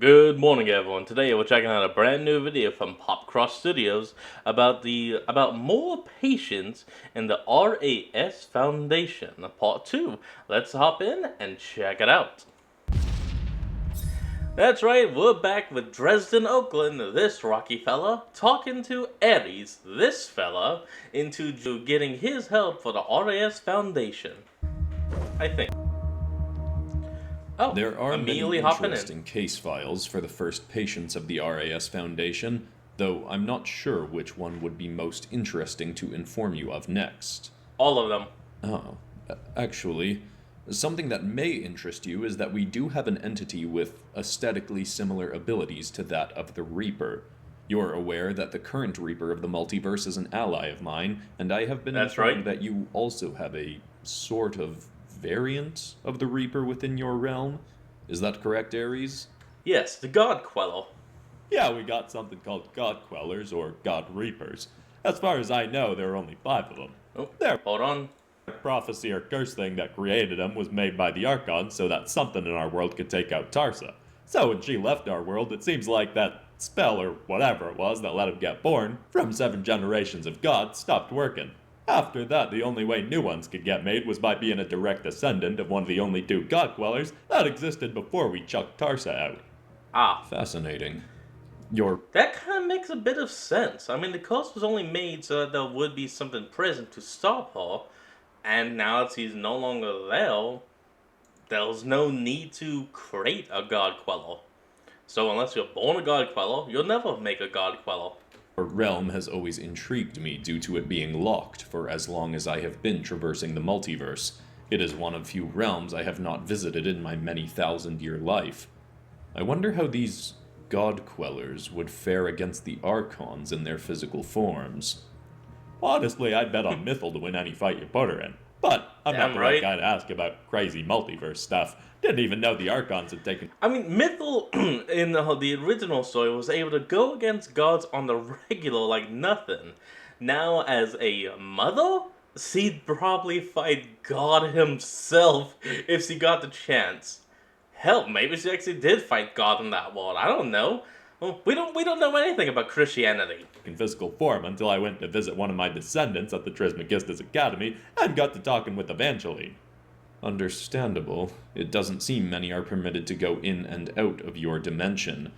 Good morning, everyone. Today we're checking out a brand new video from Popcross Studios about more patience in the RAS Foundation, part 2. Let's hop in and check it out. That's right, we're back with Dresden, Oakland, this rocky fella, talking to Aries, this fella, into getting his help for the RAS Foundation. I think. Oh, There are many immediately hopping in. interesting case files for the first patients of the RAS Foundation, though I'm not sure which one would be most interesting to inform you of next. All of them. Oh, actually, something that may interest you is that we do have an entity with aesthetically similar abilities to that of the Reaper. You're aware that the current Reaper of the multiverse is an ally of mine, and I have been That's informed right. that you also have a sort of variant of the Reaper within your realm. Is that correct, Ares? Yes, the God Queller. Yeah, we got something called God Quellers or God Reapers. As far as I know, there are only 5 of them. Oh, Their hold on. prophecy or curse thing that created them was made by the Archon so that something in our world could take out Tarsa. So when she left our world, it seems like that spell or whatever it was that let him get born from 7 generations of gods stopped working. After that, the only way new ones could get made was by being a direct descendant of one of the only 2 God Dwellers that existed before we chucked Tarsa out. Ah, Fascinating. that kind of makes a bit of sense. I mean, the curse was only made so that there would be something present to stop her, and now that she's no longer there, there's no need to create a God Queller. So unless you're born a God Queller, you'll never make a God Queller. Your realm has always intrigued me due to it being locked for as long as I have been traversing the multiverse. It is one of few realms I have not visited in my many thousand-year life. I wonder how these God Quellers would fare against the Archons in their physical forms. Honestly, I'd bet on Mythil to win any fight you put her in. But I'm not Damn the right right. guy to ask about crazy multiverse stuff. Didn't even know the Archons had taken. I mean, Mythil in the original story was able to go against gods on the regular like nothing. Now, as a mother, she'd probably fight God himself if she got the chance. Hell, maybe she actually did fight God in that world. I don't know. Well, we don't know anything about Christianity. In physical form until I went to visit one of my descendants at the Trismegistus Academy and got to talking with Evangeline. Understandable. It doesn't seem many are permitted to go in and out of your dimension.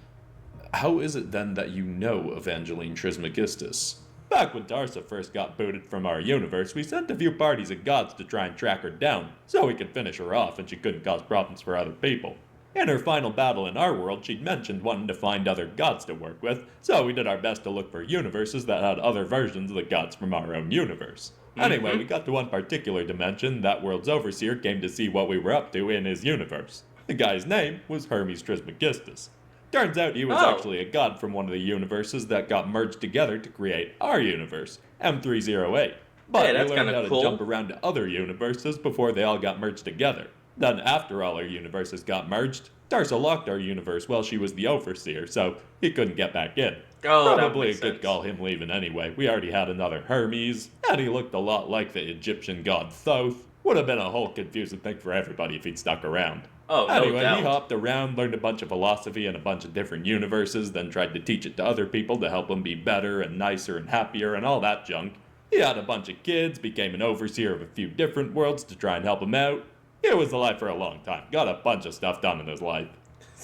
How is it then that you know Evangeline Trismegistus? Back when Darsa first got booted from our universe, we sent a few parties of gods to try and track her down, so we could finish her off and she couldn't cause problems for other people. In her final battle in our world, she'd mentioned wanting to find other gods to work with, so we did our best to look for universes that had other versions of the gods from our own universe. Anyway, we got to one particular dimension. That world's overseer came to see what we were up to in his universe. The guy's name was Hermes Trismegistus. Turns out he was Oh. actually a god from one of the universes that got merged together to create our universe, M308. But Hey, that's he learned kinda how cool. to jump around to other universes before they all got merged together. Then after all our universes got merged, Darsa locked our universe while she was the overseer, so he couldn't get back in. Oh, that Probably a makes good sense. call him leaving anyway. We already had another Hermes, and he looked a lot like the Egyptian god Thoth. Would have been a whole confusing thing for everybody if he'd stuck around. Oh, no Anyway, doubt. he hopped around, learned a bunch of philosophy in a bunch of different universes, then tried to teach it to other people to help them be better and nicer and happier and all that junk. He had a bunch of kids, became an overseer of a few different worlds to try and help him out. He was alive for a long time, got a bunch of stuff done in his life.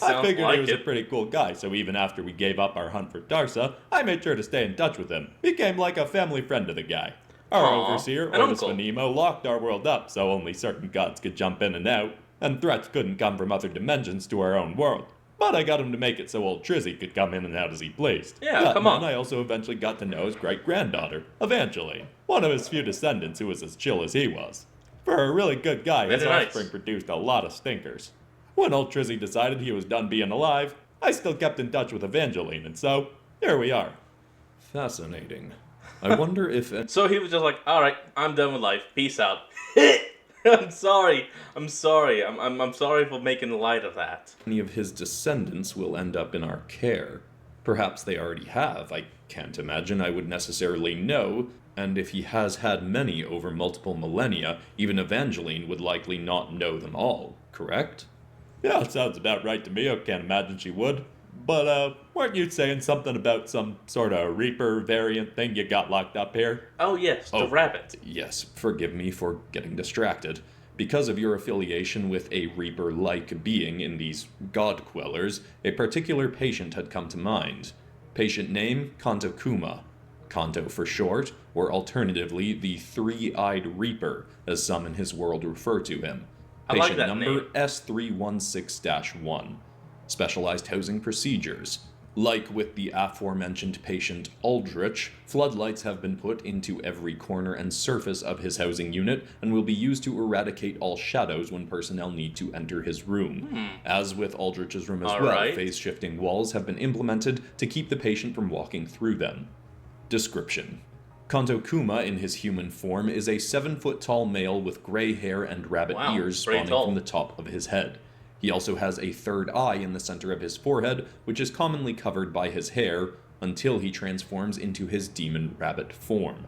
I Sounds figured like he was a it. pretty cool guy, so even after we gave up our hunt for Darsa, I made sure to stay in touch with him. Became like a family friend to the guy. Our Aw, overseer, an Otis uncle. Venimo, locked our world up so only certain gods could jump in and out, and threats couldn't come from other dimensions to our own world. But I got him to make it so old Trizzy could come in and out as he pleased. Yeah, But come then on. I also eventually got to know his great-granddaughter, Evangeline, one of his few descendants who was as chill as he was. For a really good guy, his Very nice. offspring produced a lot of stinkers. When old Trizzy decided he was done being alive, I still kept in touch with Evangeline, and so, here we are. Fascinating. I wonder if So he was just like, "All right, I'm done with life. Peace out." I'm sorry. I'm sorry. I'm sorry for making light of that. any of his descendants will end up in our care. Perhaps they already have. I can't imagine I would necessarily know, and if he has had many over multiple millennia, even Evangeline would likely not know them all, correct? Yeah, it sounds about right to me. I can't imagine she would. But, weren't you saying something about some sort of Reaper variant thing you got locked up here? Oh yes, the Oh, rabbit. yes, forgive me for getting distracted. Because of your affiliation with a Reaper like being in these God Quellers, a particular patient had come to mind. Patient name Kanto Kuma. Kanto for short, or alternatively, the Three Eyed Reaper, as some in his world refer to him. I like Patient that number name. S316 1. Specialized housing procedures. Like with the aforementioned patient Aldrich, floodlights have been put into every corner and surface of his housing unit and will be used to eradicate all shadows when personnel need to enter his room. As with Aldrich's room as All well, right. phase-shifting walls have been implemented to keep the patient from walking through them. Description: Kanto Kuma in his human form is a 7-foot-tall male with gray hair and rabbit Wow, ears very spawning tall. from the top of his head. He also has a third eye in the center of his forehead, which is commonly covered by his hair, until he transforms into his demon rabbit form.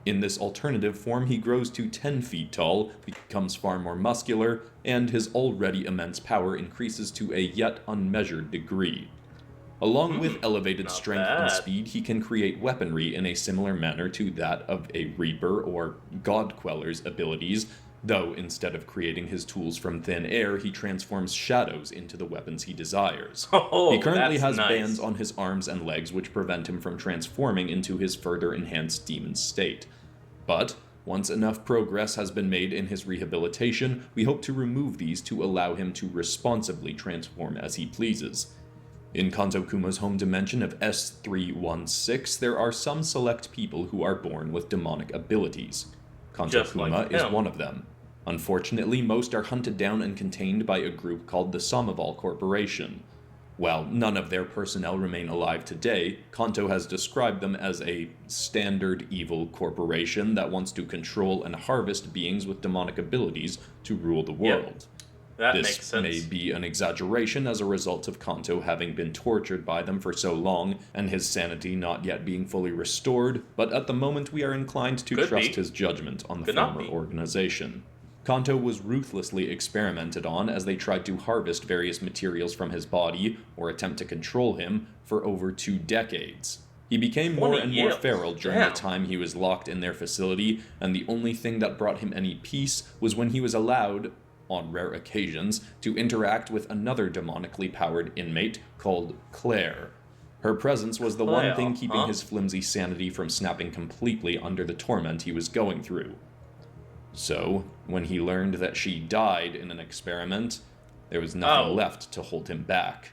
In this alternative form, he grows to 10 feet tall, becomes far more muscular, and his already immense power increases to a yet unmeasured degree. Along with elevated not strength and bad. speed, he can create weaponry in a similar manner to that of a Reaper or God Queller's abilities, though instead of creating his tools from thin air, he transforms shadows into the weapons he desires. Oh, He currently that's has nice. bands on his arms and legs which prevent him from transforming into his further enhanced demon state. But once enough progress has been made in his rehabilitation, we hope to remove these to allow him to responsibly transform as he pleases. In Kanto Kuma's home dimension of S316, there are some select people who are born with demonic abilities. Kanto Just like Kuma is him. one of them. Unfortunately, most are hunted down and contained by a group called the Samaval Corporation. While none of their personnel remain alive today, Kanto has described them as a standard evil corporation that wants to control and harvest beings with demonic abilities to rule the world. That This makes sense. may be an exaggeration as a result of Kanto having been tortured by them for so long and his sanity not yet being fully restored, but at the moment we are inclined to Could trust be. his judgment on the Could not former be. organization. Kanto was ruthlessly experimented on as they tried to harvest various materials from his body or attempt to control him for over 2 decades. He became more 20 and more years. feral during Damn. the time he was locked in their facility, and the only thing that brought him any peace was when he was allowed, on rare occasions, to interact with another demonically powered inmate called Claire. Her presence was the one Claire, thing keeping huh? his flimsy sanity from snapping completely under the torment he was going through. So, when he learned that she died in an experiment, there was nothing Oh. left to hold him back.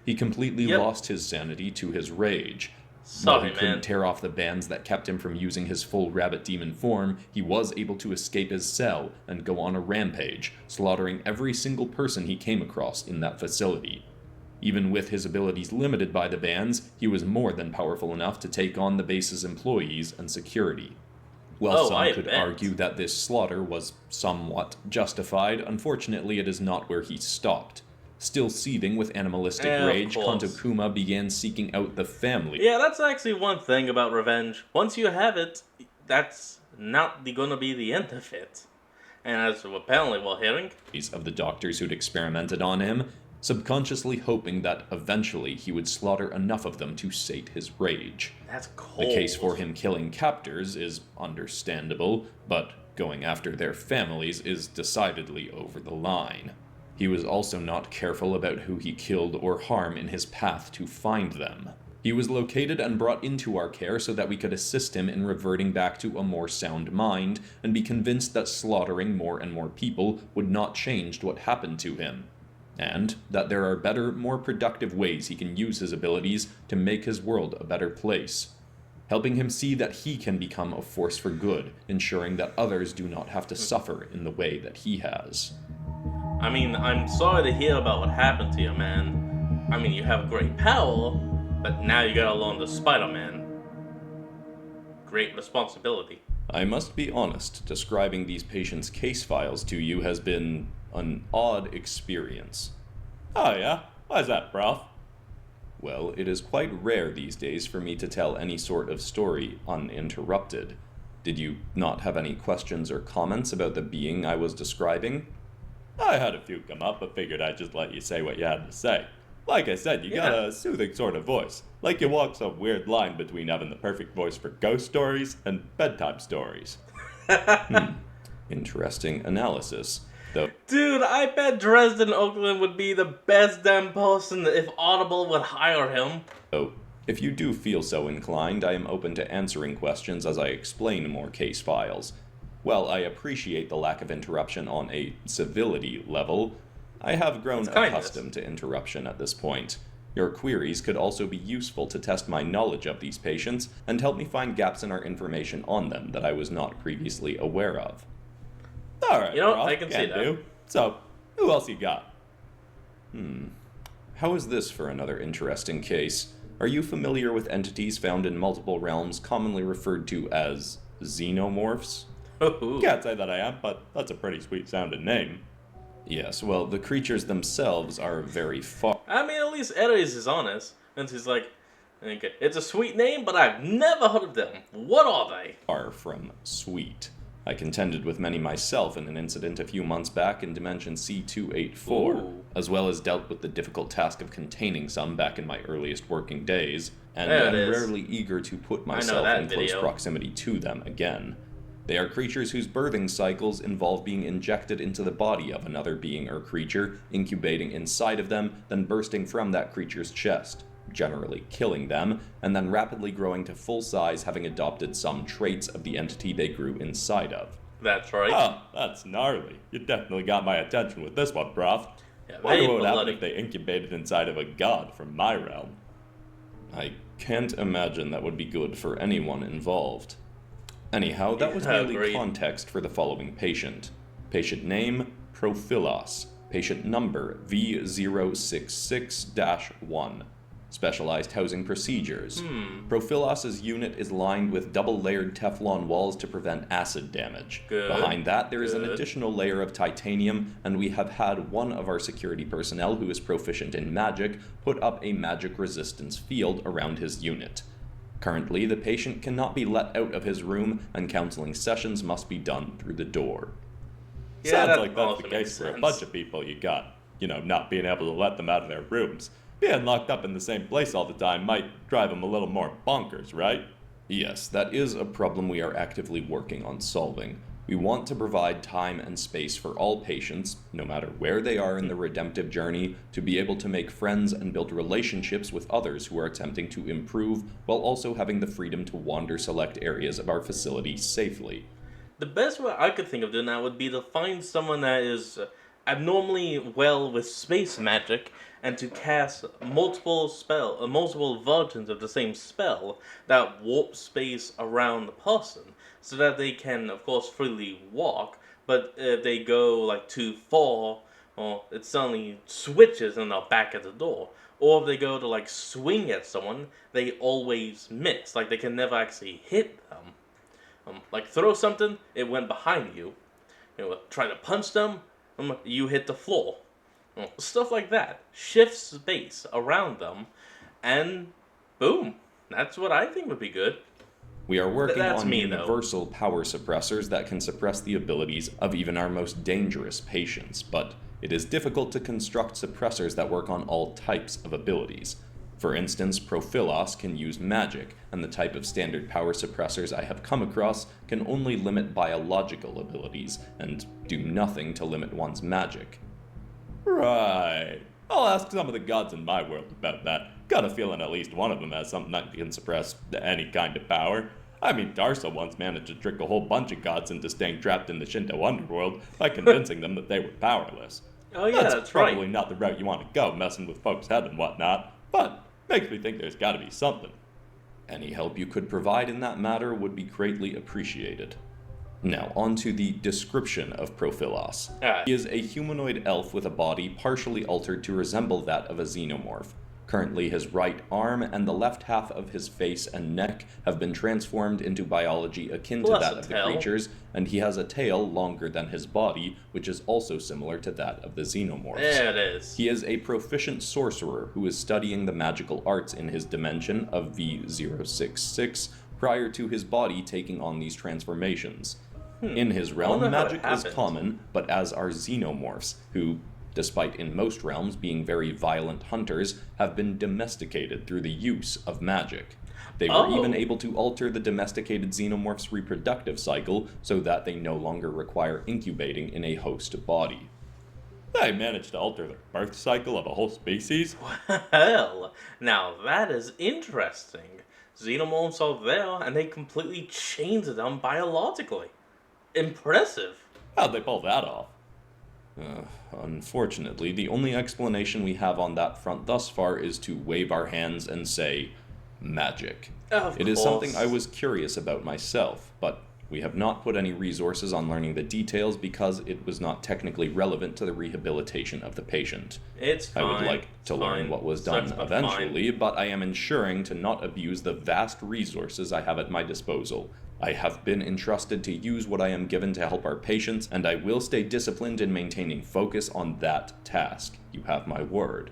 He completely Yep. lost his sanity to his rage. Sorry, While he couldn't man. tear off the bands that kept him from using his full rabbit demon form, he was able to escape his cell and go on a rampage, slaughtering every single person he came across in that facility. Even with his abilities limited by the bands, he was more than powerful enough to take on the base's employees and security. While Oh, some I could bet. argue that this slaughter was somewhat justified, unfortunately it is not where he stopped. Still seething with animalistic Of rage, course. Kanto Kuma began seeking out the family Yeah, that's actually one thing about revenge. Once you have it, that's not gonna be the end of it. And as apparently we're hearing, of the doctors who'd experimented on him, subconsciously hoping that eventually he would slaughter enough of them to sate his rage. that's cold. The case for him killing captors is understandable, but going after their families is decidedly over the line. He was also not careful about who he killed or harm in his path to find them. He was located and brought into our care so that we could assist him in reverting back to a more sound mind and be convinced that slaughtering more and more people would not change what happened to him, and that there are better, more productive ways he can use his abilities to make his world a better place, helping him see that he can become a force for good, ensuring that others do not have to suffer in the way that he has. I mean, I'm sorry to hear about what happened to you, man. I mean, you have great power, but now you gotta learn the Spider-Man. Great responsibility. I must be honest, describing these patients' case files to you has been an odd experience. Oh yeah? Why's that, Prof? Well, it is quite rare these days for me to tell any sort of story uninterrupted. Did you not have any questions or comments about the being I was describing? I had a few come up, but figured I'd just let you say what you had to say. Like I said, you got Yeah. a soothing sort of voice. Like you walk some weird line between having the perfect voice for ghost stories and bedtime stories. Interesting analysis. Though Dude, I bet Dresden Oakland would be the best damn person if Audible would hire him. if you do feel so inclined, I am open to answering questions as I explain more case files. While I appreciate the lack of interruption on a civility level, I have grown It's kindness. accustomed to interruption at this point. Your queries could also be useful to test my knowledge of these patients and help me find gaps in our information on them that I was not previously aware of. Alright, You know, Prof, I can see that. do. So, who else you got? How is this for another interesting case? Are you familiar with entities found in multiple realms commonly referred to as xenomorphs? Can't say that I am, but that's a pretty sweet sounding name. Yes, well, the creatures themselves are very far I mean, at least Eddie's is honest. And he's like, okay, it's a sweet name, but I've never heard of them. What are they? from sweet. I contended with many myself in an incident a few months back in Dimension C284, Ooh. as well as dealt with the difficult task of containing some back in my earliest working days, and There it am is. rarely eager to put know myself that in close video. proximity to them again. They are creatures whose birthing cycles involve being injected into the body of another being or creature, incubating inside of them, then bursting from that creature's chest, generally killing them, and then rapidly growing to full size, having adopted some traits of the entity they grew inside of. That's right. Oh, that's gnarly. You definitely got my attention with this one, Prof. Yeah, Wonder very what would happen bloody. if they incubated inside of a god from my realm. I can't imagine that would be good for anyone involved. Anyhow, that was Yeah, merely agreed. context for the following patient. Patient name, Prophilos. Patient number, V066-1. Specialized housing procedures. Prophilos's unit is lined with double-layered Teflon walls to prevent acid damage. Good. Behind that, there is an Good. additional layer of titanium, and we have had one of our security personnel who is proficient in magic put up a magic resistance field around his unit. Currently, the patient cannot be let out of his room, and counseling sessions must be done through the door. Yeah, Sounds that like that's also the makes case for a sense. bunch of people you got. Not being able to let them out of their rooms. Being locked up in the same place all the time might drive them a little more bonkers, right? Yes, that is a problem we are actively working on solving. We want to provide time and space for all patients, no matter where they are in the redemptive journey, to be able to make friends and build relationships with others who are attempting to improve, while also having the freedom to wander select areas of our facility safely. The best way I could think of doing that would be to find someone that is abnormally well with space magic and to cast multiple versions of the same spell that warp space around the person so that they can, of course, freely walk, but if they go like too far, or it suddenly switches and they're back at the door. Or if they go to like swing at someone, they always miss. Like they can never actually hit them. Like throw something, it went behind you. Try to punch them, you hit the floor. Stuff like that. Shift space around them, and boom. That's what I think would be good. We are working That's on me, though. universal power suppressors that can suppress the abilities of even our most dangerous patients, but it is difficult to construct suppressors that work on all types of abilities. For instance, Prophilos can use magic, and the type of standard power suppressors I have come across can only limit biological abilities, and do nothing to limit one's magic. Right. I'll ask some of the gods in my world about that. Got a feeling at least one of them has something that can suppress any kind of power. I mean, Darsa once managed to trick a whole bunch of gods into staying trapped in the Shinto underworld by convincing them that they were powerless. Oh yeah, that's probably right. not the route you want to go, messing with folks' head and whatnot, but makes me think there's got to be something. Any help you could provide in that matter would be greatly appreciated. Now, on to the description of Prophilos. Ah. He is a humanoid elf with a body partially altered to resemble that of a xenomorph. Currently, his right arm and the left half of his face and neck have been transformed into biology akin to Plus that a of the tail. creatures, and he has a tail longer than his body, which is also similar to that of the xenomorphs. There it is. He is a proficient sorcerer who is studying the magical arts in his dimension of V066 prior to his body taking on these transformations. In his I realm, wonder how it magic is happened. common, but as are xenomorphs, who, despite in most realms being very violent hunters, have been domesticated through the use of magic. They were even Oh. able to alter the domesticated xenomorph's reproductive cycle so that they no longer require incubating in a host body. They managed to alter the birth cycle of a whole species? Well, now that is interesting. Xenomorphs are there, and they completely changed them biologically. Impressive. How'd they pull that off? Unfortunately, the only explanation we have on that front thus far is to wave our hands and say, magic. Of It is course. something I was curious about myself, but we have not put any resources on learning the details because it was not technically relevant to the rehabilitation of the patient. It's fine. I would like to It's learn fine. what was Sucks, done but eventually, but I am ensuring to not abuse the vast resources I have at my disposal. I have been entrusted to use what I am given to help our patients, and I will stay disciplined in maintaining focus on that task. You have my word.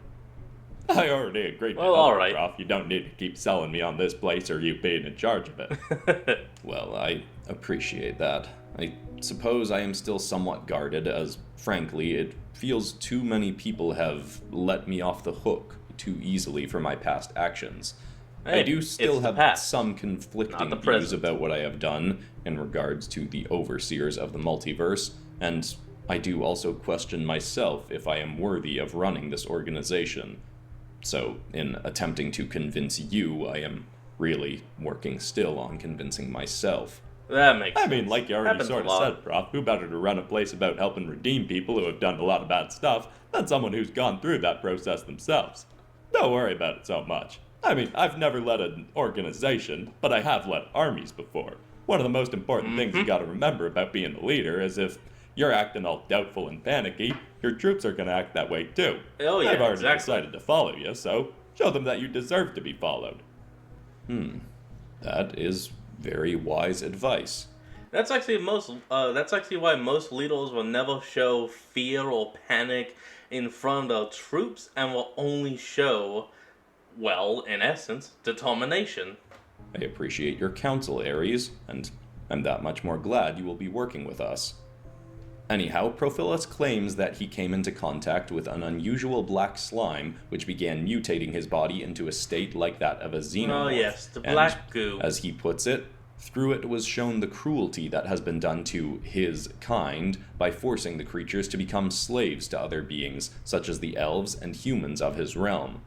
I already agreed to Well, help, alright. Prof. You don't need to keep selling me on this place or you being in charge of it. Well, I appreciate that. I suppose I am still somewhat guarded, as, frankly, it feels too many people have let me off the hook too easily for my past actions. I Hey, do still it's the have past, some not conflicting the views present. about what I have done in regards to the overseers of the multiverse, and I do also question myself if I am worthy of running this organization. So, in attempting to convince you, I am really working still on convincing myself. That makes I sense. mean, like you already Happens a sort of lot. said, Prof, who better to run a place about helping redeem people who have done a lot of bad stuff than someone who's gone through that process themselves? Don't worry about it so much. I mean, I've never led an organization, but I have led armies before. One of the most important things you gotta remember about being a leader is if you're acting all doubtful and panicky, your troops are gonna act that way too. Oh, yeah, They've already exactly. decided to follow you, so show them that you deserve to be followed. That is very wise advice. That's actually why most leaders will never show fear or panic in front of troops and will only show, well, in essence, determination. I appreciate your counsel, Ares, and I'm that much more glad you will be working with us. Anyhow, Prophilus claims that he came into contact with an unusual black slime which began mutating his body into a state like that of a xenomorph. Oh yes, the And, black goo. as he puts it, through it was shown the cruelty that has been done to his kind by forcing the creatures to become slaves to other beings, such as the elves and humans of his realm.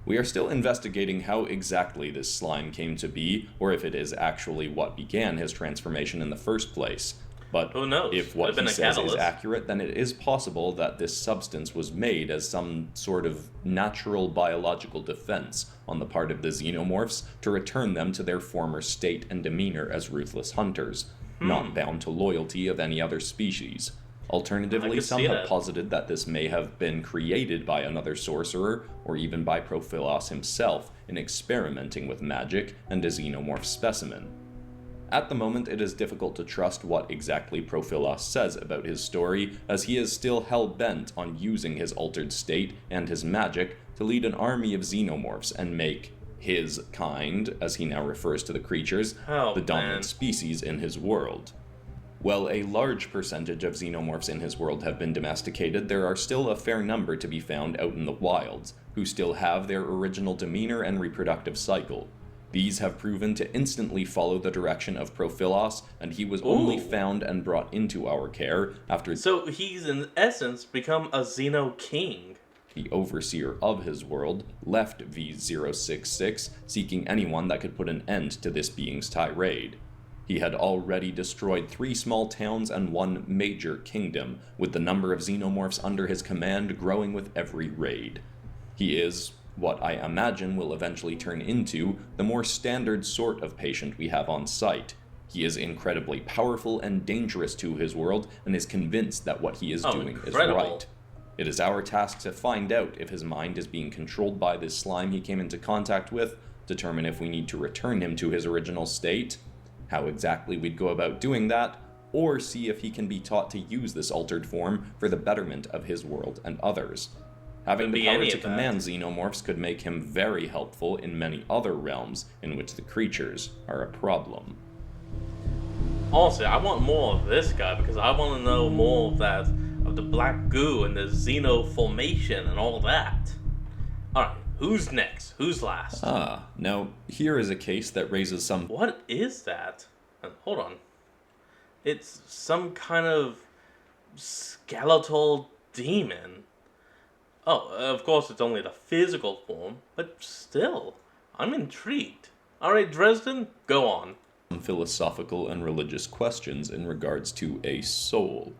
We are still investigating how exactly this slime came to be, or if it is actually what began his transformation in the first place. But Who knows? if Could what have been he a says is catalyst. accurate, then it is possible that this substance was made as some sort of natural biological defense on the part of the xenomorphs to return them to their former state and demeanor as ruthless hunters, not bound to loyalty of any other species. I Alternatively, could some see have that. posited that this may have been created by another sorcerer, or even by Prophilos himself, in experimenting with magic and a xenomorph specimen. At the moment, it is difficult to trust what exactly Prophilos says about his story, as he is still hell-bent on using his altered state and his magic to lead an army of xenomorphs and make his kind, as he now refers to the creatures, Oh, the dominant man. species in his world. While a large percentage of xenomorphs in his world have been domesticated, there are still a fair number to be found out in the wilds, who still have their original demeanor and reproductive cycle. These have proven to instantly follow the direction of Prophilos, and he was only Ooh. found and brought into our care after So he's in essence become a Xeno king. the overseer of his world left V066, seeking anyone that could put an end to this being's tirade. He had already destroyed 3 small towns and 1 major kingdom, with the number of xenomorphs under his command growing with every raid. He is what I imagine will eventually turn into the more standard sort of patient we have on site. He is incredibly powerful and dangerous to his world, and is convinced that what he is doing is incredible. right. It is our task to find out if his mind is being controlled by this slime he came into contact with, determine if we need to return him to his original state, how exactly we'd go about doing that, or see if he can be taught to use this altered form for the betterment of his world and others. Having Could the be power any to of that. command xenomorphs could make him very helpful in many other realms in which the creatures are a problem. Honestly, I want more of this guy because I want to know more of that, of the black goo and the xeno formation and all that. Alright, who's next? Who's last? Ah, now here is a case that raises some. What is that? Hold on. It's some kind of skeletal demon. Oh, of course it's only the physical form, but still, I'm intrigued. Alright, Dresden, go on. Philosophical and religious questions in regards to a soul.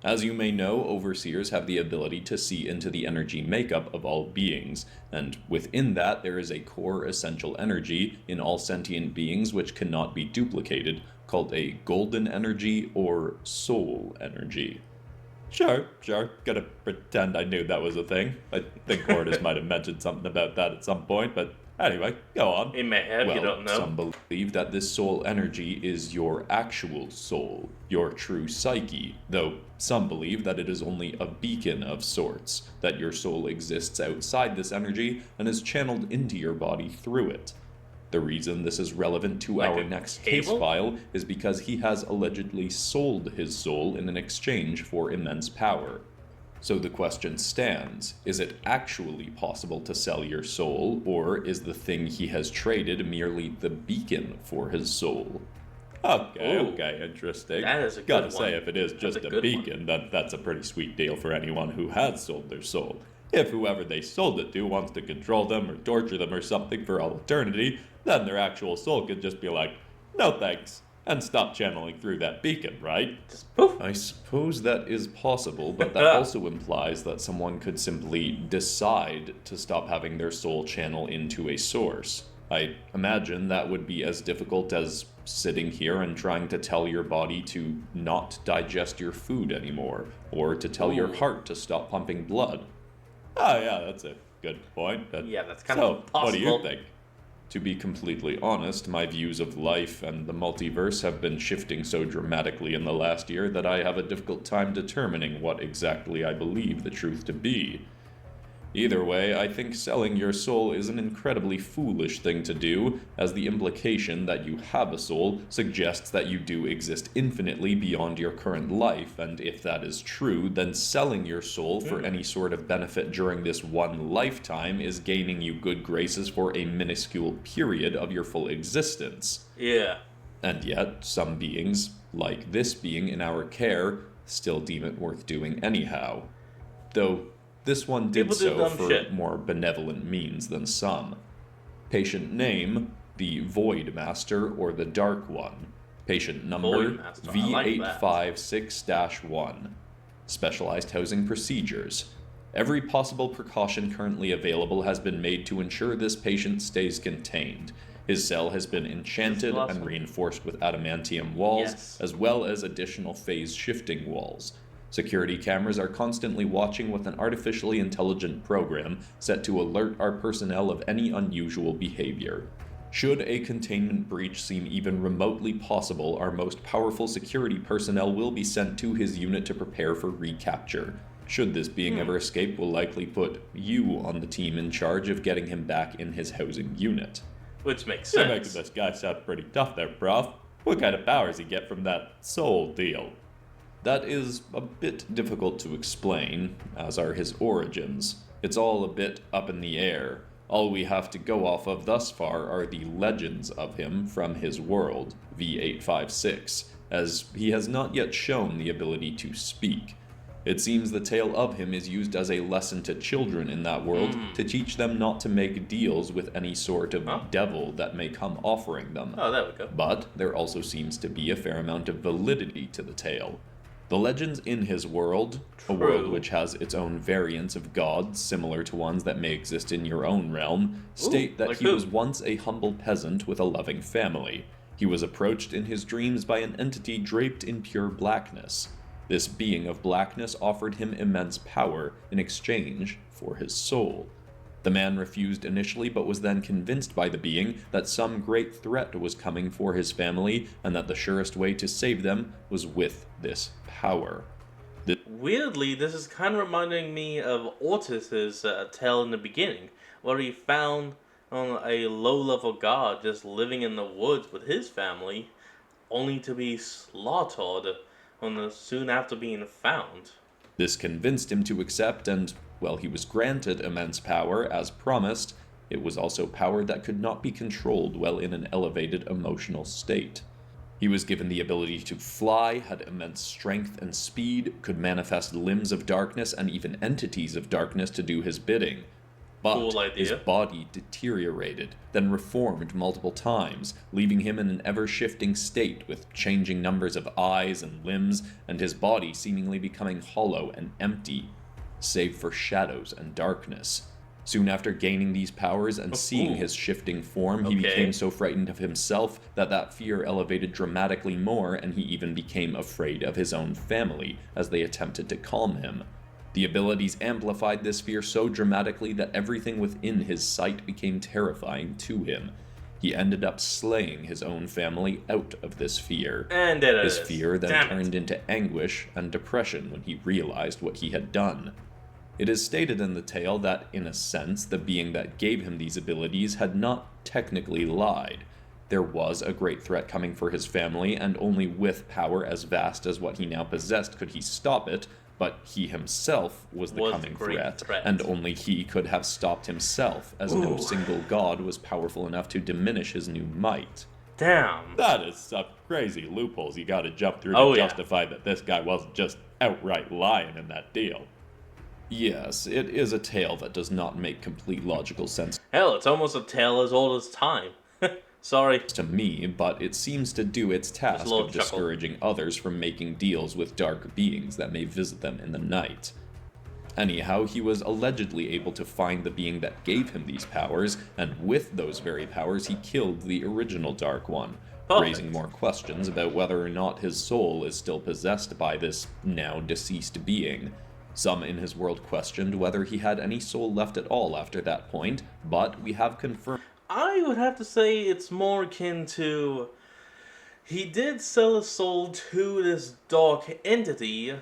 As you may know, overseers have the ability to see into the energy makeup of all beings, and within that there is a core essential energy in all sentient beings which cannot be duplicated, called a golden energy or soul energy. Sure, gonna pretend I knew that was a thing. I think Ordis might have mentioned something about that at some point, but anyway, go on. He may have, you don't know. Some believe that this soul energy is your actual soul, your true psyche, though some believe that it is only a beacon of sorts, that your soul exists outside this energy and is channeled into your body through it. The reason this is relevant to Like our a next cable? case file is because he has allegedly sold his soul in an exchange for immense power. So the question stands, is it actually possible to sell your soul, or is the thing he has traded merely the beacon for his soul? Okay, Ooh, okay, interesting. that is a good Gotta one. say, if it is That's just a a good beacon, then that's a pretty sweet deal for anyone who has sold their soul. If whoever they sold it to wants to control them or torture them or something for all eternity, then their actual soul could just be like, no thanks, and stop channeling through that beacon, right? Just poof. I suppose that is possible, but that also implies that someone could simply decide to stop having their soul channel into a source. I imagine that would be as difficult as sitting here and trying to tell your body to not digest your food anymore, or to tell your Ooh. heart to stop pumping blood. Oh yeah, that's a good point. But Yeah, that's kind so, of what do you impossible. think? To be completely honest, my views of life and the multiverse have been shifting so dramatically in the last year that I have a difficult time determining what exactly I believe the truth to be. Either way, I think selling your soul is an incredibly foolish thing to do, as the implication that you have a soul suggests that you do exist infinitely beyond your current life, and if that is true, then selling your soul for any sort of benefit during this one lifetime is gaining you good graces for a minuscule period of your full existence. Yeah. And yet, some beings, like this being in our care, still deem it worth doing anyhow. Though this one did People do so dumb for shit. more benevolent means than some. Patient name, the Void Master or the Dark One. Patient number, Void Master, I like that. V856-1. Specialized housing procedures. Every possible precaution currently available has been made to ensure this patient stays contained. His cell has been enchanted last and one? reinforced with adamantium walls, Yes. as well as additional phase shifting walls. Security cameras are constantly watching with an artificially intelligent program set to alert our personnel of any unusual behavior. Should a containment breach seem even remotely possible, our most powerful security personnel will be sent to his unit to prepare for recapture. Should this being ever escape, we'll likely put you on the team in charge of getting him back in his housing unit. Which makes You're sense. making this guy sound pretty tough there, Prof. What kind of powers he get from that soul deal? That is a bit difficult to explain, as are his origins. It's all a bit up in the air. All we have to go off of thus far are the legends of him from his world, V856, as he has not yet shown the ability to speak. It seems the tale of him is used as a lesson to children in that world to teach them not to make deals with any sort of devil that may come offering them. Oh, there we go. But there also seems to be a fair amount of validity to the tale. The legends in his world, a world True. which has its own variants of gods similar to ones that may exist in your own realm, state that like he who? was once a humble peasant with a loving family. He was approached in his dreams by an entity draped in pure blackness. This being of blackness offered him immense power in exchange for his soul. The man refused initially, but was then convinced by the being that some great threat was coming for his family, and that the surest way to save them was with this power. Weirdly, this is kind of reminding me of Ortis's tale in the beginning, where he found a low-level god just living in the woods with his family, only to be slaughtered soon after being found. This convinced him to accept, and, while he was granted immense power, as promised, it was also power that could not be controlled while in an elevated emotional state. He was given the ability to fly, had immense strength and speed, could manifest limbs of darkness and even entities of darkness to do his bidding. But Cool idea. his body deteriorated, then reformed multiple times, leaving him in an ever-shifting state with changing numbers of eyes and limbs, and his body seemingly becoming hollow and empty, save for shadows and darkness. Soon after gaining these powers and seeing his shifting form, he became so frightened of himself that fear elevated dramatically more, and he even became afraid of his own family as they attempted to calm him. The abilities amplified this fear so dramatically that everything within his sight became terrifying to him. He ended up slaying his own family out of this fear. And it His is. fear then Damn it. turned into anguish and depression when he realized what he had done. It is stated in the tale that, in a sense, the being that gave him these abilities had not technically lied. There was a great threat coming for his family, and only with power as vast as what he now possessed could he stop it, but he himself was the coming threat, and only he could have stopped himself, as no single god was powerful enough to diminish his new might. Damn. That is some crazy loopholes you gotta jump through to justify that this guy wasn't just outright lying in that deal. Yes, it is a tale that does not make complete logical sense Hell, it's almost a tale as old as time. Sorry. to me, but it seems to do its task little of chuckle. discouraging others from making deals with dark beings that may visit them in the night. Anyhow, he was allegedly able to find the being that gave him these powers, and with those very powers he killed the original Dark One, raising more questions about whether or not his soul is still possessed by this now deceased being. Some in his world questioned whether he had any soul left at all after that point, but we have confirmed I would have to say it's more akin to... He did sell his soul to this dark entity,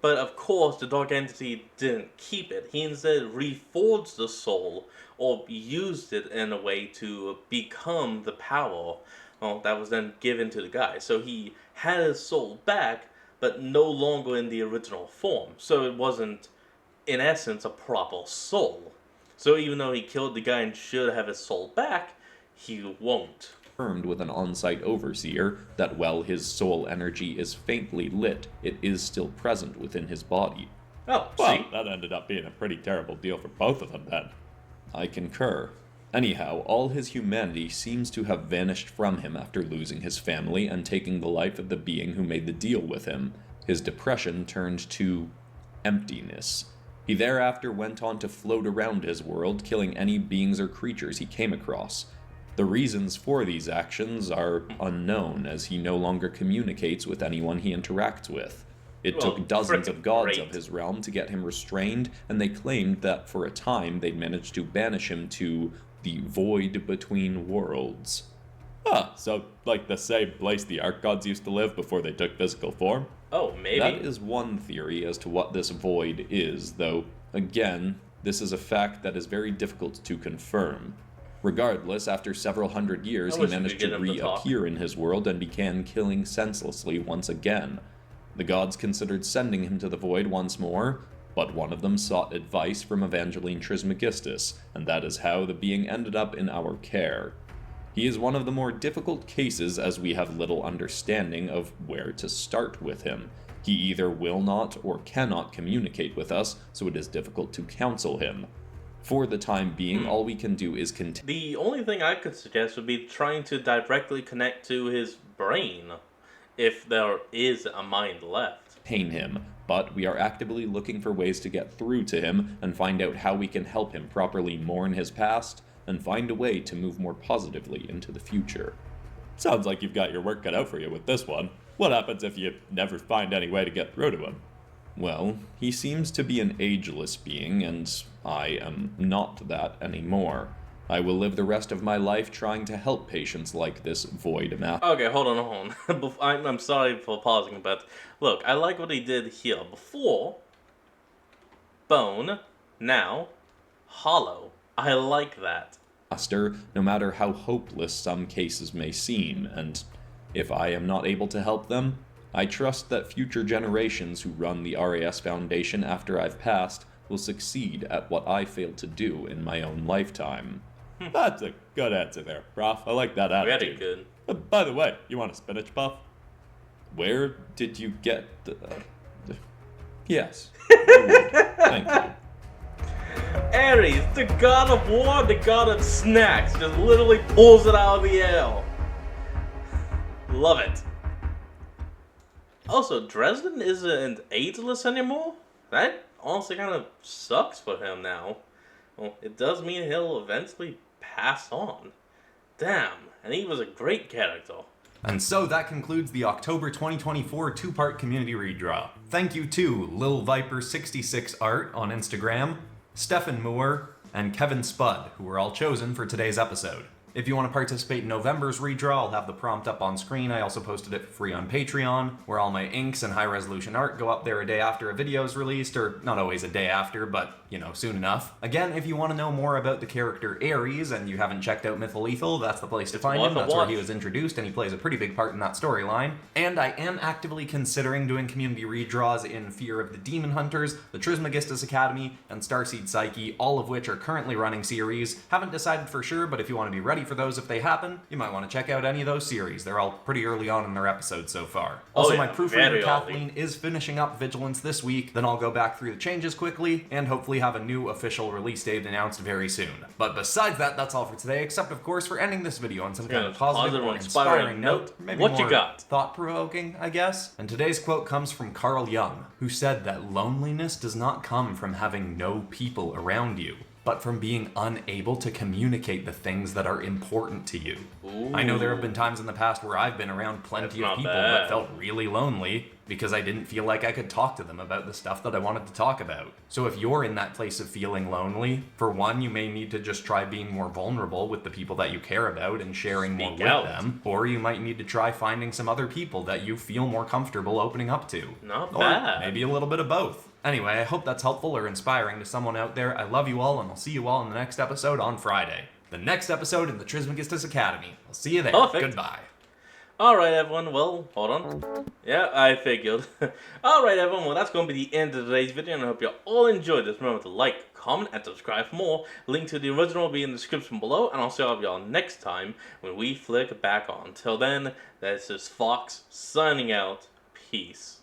but of course the dark entity didn't keep it. He instead reforged the soul, or used it in a way to become the power that was then given to the guy. So he had his soul back, but no longer in the original form. So it wasn't, in essence, a proper soul. So even though he killed the guy and should have his soul back, he won't. with an on-site overseer that while his soul energy is faintly lit, it is still present within his body. Oh, Well, see? that ended up being a pretty terrible deal for both of them then. I concur. Anyhow, all his humanity seems to have vanished from him after losing his family and taking the life of the being who made the deal with him. His depression turned to emptiness. He thereafter went on to float around his world, killing any beings or creatures he came across. The reasons for these actions are unknown, as he no longer communicates with anyone he interacts with. It took dozens of gods of his realm to get him restrained, and they claimed that for a time they'd managed to banish him to the void between worlds. So like the same place the Ark gods used to live before they took physical form? Oh, maybe. That is one theory as to what this void is, though, again, this is a fact that is very difficult to confirm. Regardless, after several hundred years, he managed to reappear in his world and began killing senselessly once again. The gods considered sending him to the void once more, but one of them sought advice from Evangeline Trismegistus, and that is how the being ended up in our care. He is one of the more difficult cases as we have little understanding of where to start with him. He either will not or cannot communicate with us, so it is difficult to counsel him. For the time being, all we can do is The only thing I could suggest would be trying to directly connect to his brain, if there is a mind left. contain him, but we are actively looking for ways to get through to him and find out how we can help him properly mourn his past and find a way to move more positively into the future. Sounds like you've got your work cut out for you with this one. What happens if you never find any way to get through to him? Well, he seems to be an ageless being, and I am not that anymore. I will live the rest of my life trying to help patients like this void master. Okay, hold on. I'm sorry for pausing, but look, I like what he did here. Before, bone, now, hollow. I like that. No matter how hopeless some cases may seem, and If I am not able to help them, I trust that future generations who run the RAS Foundation after I've passed will succeed at what I failed to do in my own lifetime. That's a good answer there, Prof. I like that attitude. Very good. By the way, you want a spinach puff? Where did you get the... Yes. Thank you. Ares, the god of war, the god of snacks, just literally pulls it out of the air. Love it. Also, Dresden isn't ageless anymore? That honestly kind of sucks for him now. Well, it does mean he'll eventually pass on. Damn, and he was a great character. And so that concludes the October 2024 two-part community redraw. Thank you to Lil Viper66 Art on Instagram, Stefan Moore, and Kevin Spud, who were all chosen for today's episode. If you want to participate in November's redraw, I'll have the prompt up on screen. I also posted it for free on Patreon, where all my inks and high-resolution art go up there a day after a video is released, or not always a day after, but, you know, soon enough. Again, if you want to know more about the character Ares, and you haven't checked out Mytholethal, that's the place to find him. That's where he was introduced, and he plays a pretty big part in that storyline. And I am actively considering doing community redraws in Fear of the Demon Hunters, the Trismegistus Academy, and Starseed Psyche, all of which are currently running series. Haven't decided for sure, but if you want to be ready for those if they happen, you might want to check out any of those series. They're all pretty early on in their episodes so far. Also, my proofreader Kathleen is finishing up Vigilance this week, then I'll go back through the changes quickly, and hopefully have a new official release date announced very soon. But besides that, that's all for today, except of course for ending this video on some kind of positive or inspiring note. Maybe what more you got? Thought-provoking, I guess? And today's quote comes from Carl Jung, who said that loneliness does not come from having no people around you, but from being unable to communicate the things that are important to you. Ooh. I know there have been times in the past where I've been around plenty of people but felt really lonely because I didn't feel like I could talk to them about the stuff that I wanted to talk about. So if you're in that place of feeling lonely, for one, you may need to just try being more vulnerable with the people that you care about and sharing more with them, or you might need to try finding some other people that you feel more comfortable opening up to. Not or bad. Maybe a little bit of both. Anyway, I hope that's helpful or inspiring to someone out there. I love you all, and I'll see you all in the next episode on Friday. The next episode in the Trismegistus Academy. I'll see you there. Perfect. Goodbye. Alright everyone, well, hold on. Yeah, I figured. Alright everyone, well that's going to be the end of today's video, and I hope you all enjoyed this. Remember to like, comment, and subscribe for more. Link to the original will be in the description below, and I'll see all of y'all next time when we flick back on. Till then, this is Fox signing out. Peace.